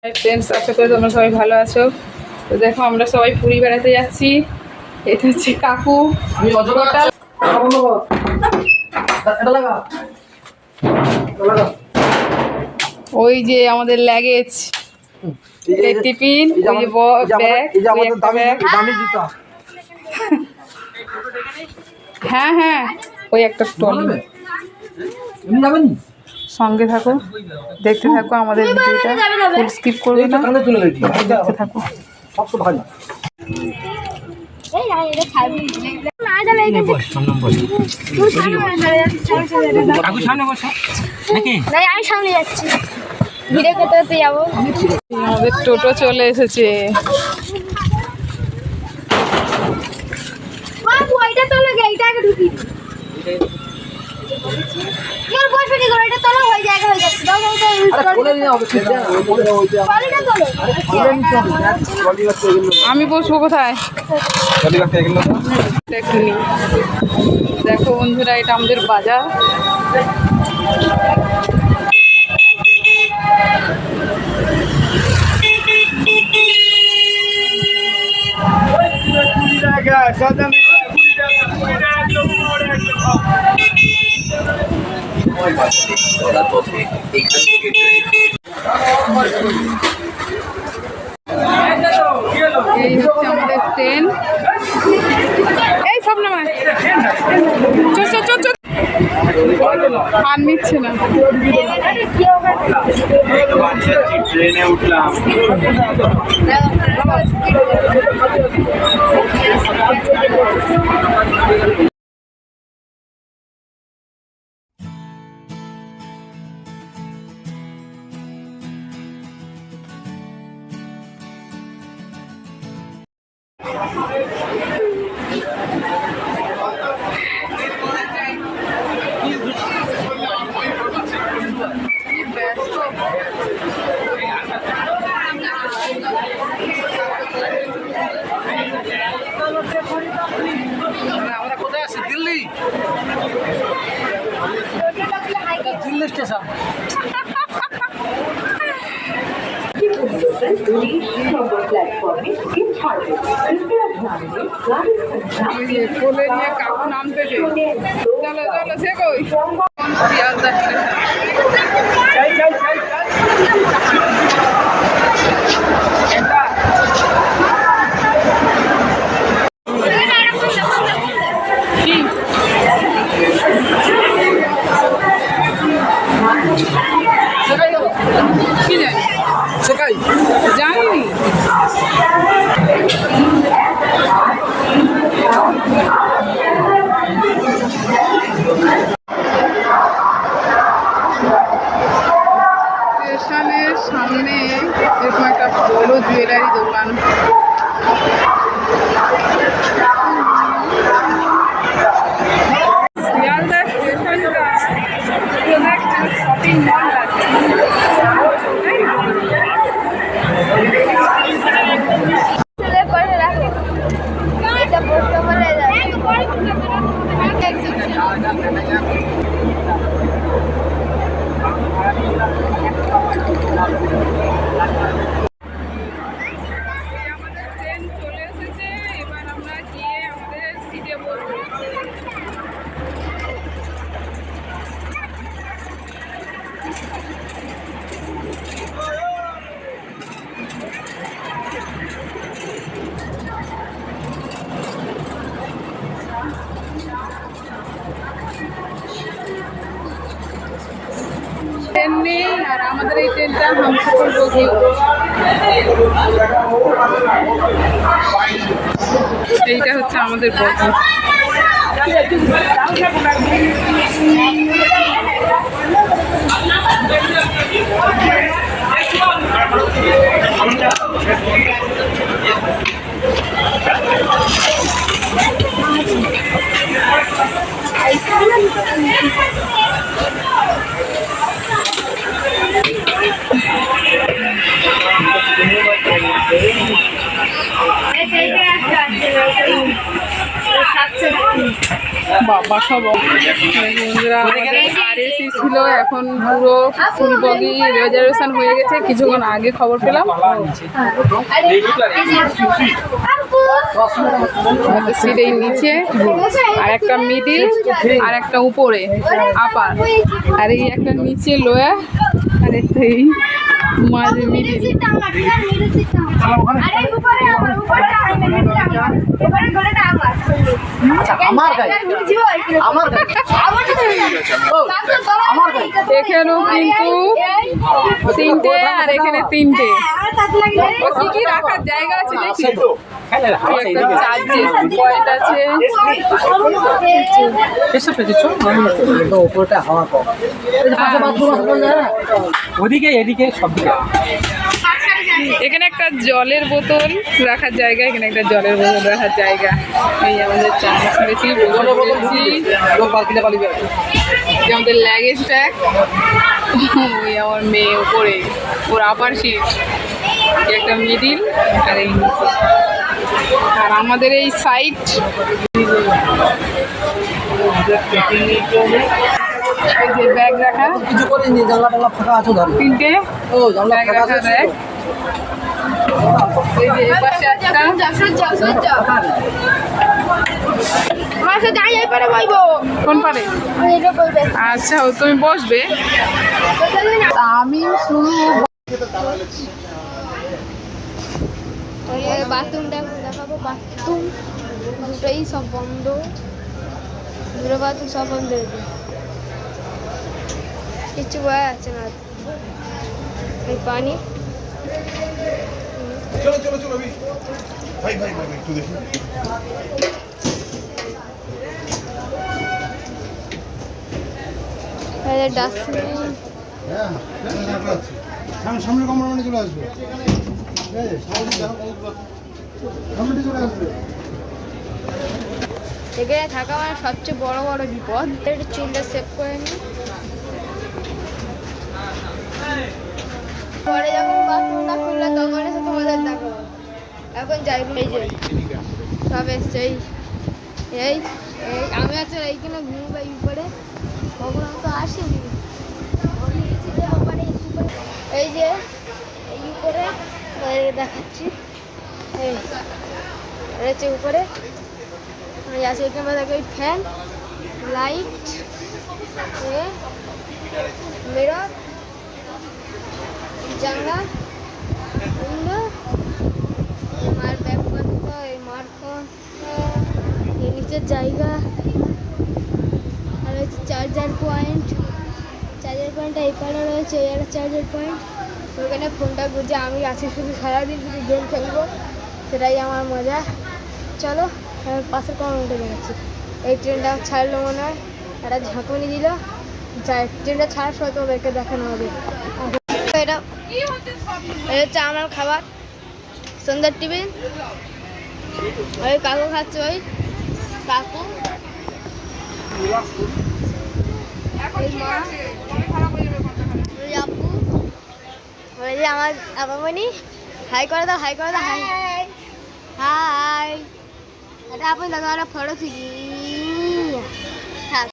Friends, আশা করি তোমরা সবাই ভালো আছো। তো দেখো আমরা সবাই পুরী বেড়াতে যাচ্ছি। এটা হচ্ছে কাকু। ওই যে আমাদের লাগেজ, টিফিন, ওই যে ব্যাগ, হ্যাঁ হ্যাঁ, ওই একটা ট্রলি। সঙ্গে থাকো, দেখতে থাকো আমাদের ভিডিওটা, ফুল স্কিপ করবে না, দেখতে থাকো। আমাদের টোটো চলে এসেছে। আমি বসবো কোথায়? দেখো বন্ধুরা, এটা আমাদের বাজার। এই হচ্ছে আমাদের ট্রেন। এই সব নামায় আর নিচ্ছে না। ট্রেনে উঠলাম। আমরা কোথায় আছি? দিল্লি, দিল্লি স্টেশন। কোলে নিয়ে কাকু নামতে যে, চলো চলো সে কই শিয়ালদা কি জানি, সেটাই জানি। স্টেশনের সামনে এরকম একটা বড় জুয়েলারি দোকান। শিয়ালদা স্টেশনটা শপিং মল আছে। আমাদের ট্রেন চলে এসেছে, এবার আমরা গিয়ে আমাদের সিটে বসবো। ট্রেন নেই, আর আমাদের এই ট্রেনটা হামসফর বগি। এইটা হচ্ছে আমাদের বগি। বাবা সব বন্ধুরা আমাদের আরএসি ছিল, এখন পুরো ফুলবগি রিজার্ভেশন হয়ে গেছে। কিছুক্ষণ আগে খবর পেলাম। সিট এই নিচে, আর একটা মিডিল, আর একটা উপরে আপার, আর এই একটা নিচে লোয়ার, আর একটা এই মাঝে মিডিল। এখানেও কিন্তু তিনটে, আর এখানে তিনটে। কি কি রাখার জায়গা আছে দেখি। একটা চার্জের পয়েন্ট আছে। ওদিকে এদিকে সব দিকে। এখানে একটা জলের বোতল রাখার জায়গা, এখানে একটা জলের বোতল রাখার জায়গা। এই আমাদের চামচ বেশি আমাদের ল্যাগেজ ট্যাগ। ওই আমার মেয়ে উপরে, ওর আপার সিট, একটা মিডিল, আর এই নিচে। আর আমাদের এই সাইড এই যে ব্যাগ রাখা, কিছু করিনি, জানলা টানলা ফাঁকা আছে ধর। তিনটে ও জানলা ব্যাগ ফাঁকা রাখা আছে। ব্যাগ। এই যে এপাশে একটা। কোন পারে? আচ্ছা, তুমি বসবে। আমি শুরু বাথরুমটা দেখাবো। বাথরুম দুটোই সব বন্ধ, দুটো বাথরুম সব বন্ধ রয়েছে, কিছু বোঝা যাচ্ছে না। এই পানি চলো চলো চলো ভাই ভাই ভাই একটু দেখুন। ডাস্টবিন, হ্যাঁ সামনে কমরা মানে চলে আসবে, সামনে চলে আসবে। এখানে থাকা মানে সবচেয়ে বড় বড় বিপদ। একটু চুলটা সেভ করে নিই, পরে যখন বাথরুমটা খুললে তখন এসে তোমাদের দেখাবো। এখন যাই, এই যে সব এসছে। এই আমি আছি এইখানে ঘুম পাই উপরে, কখনো তো আসিনি। এই যে এই উপরে দেখাচ্ছি, এই রয়েছে উপরে। আমি আছি এখানে, দেখো ফ্যান, লাইট, মিরর, জানলা, উইন্ডো, মার ব্যাগপত্র, এই মারফোন, এই নিচের জায়গা, আর হচ্ছে চার্জার পয়েন্ট। চার্জার পয়েন্টটা এই পারে রয়েছে, এই একটা চার্জার পয়েন্ট। ওখানে ফোনটা গুঁজে আমি আছি, শুধু সারাদিন শুধু গেম খেলবো, সেটাই আমার মজা। চলো পাশের কর্মটা দেখাচ্ছি। এই ট্রেনটা ছাড়লো মনে হয়, একটা ঝাঁকুনি দিল, ট্রেনটা ছাড়ার সময় তোমাদেরকে দেখানো হবে। এটা হচ্ছে আমার খাবার, সন্ধ্যার টিফিন। ওই কাকু খাচ্ছে, ওই কাকু, ওই মা, ওই আপু, ওই যে আমার আপামনি। হাই করে দাও, হাই করে দাও, হাই হাই। এটা আপনি দাদা একটা ফটো শিখি।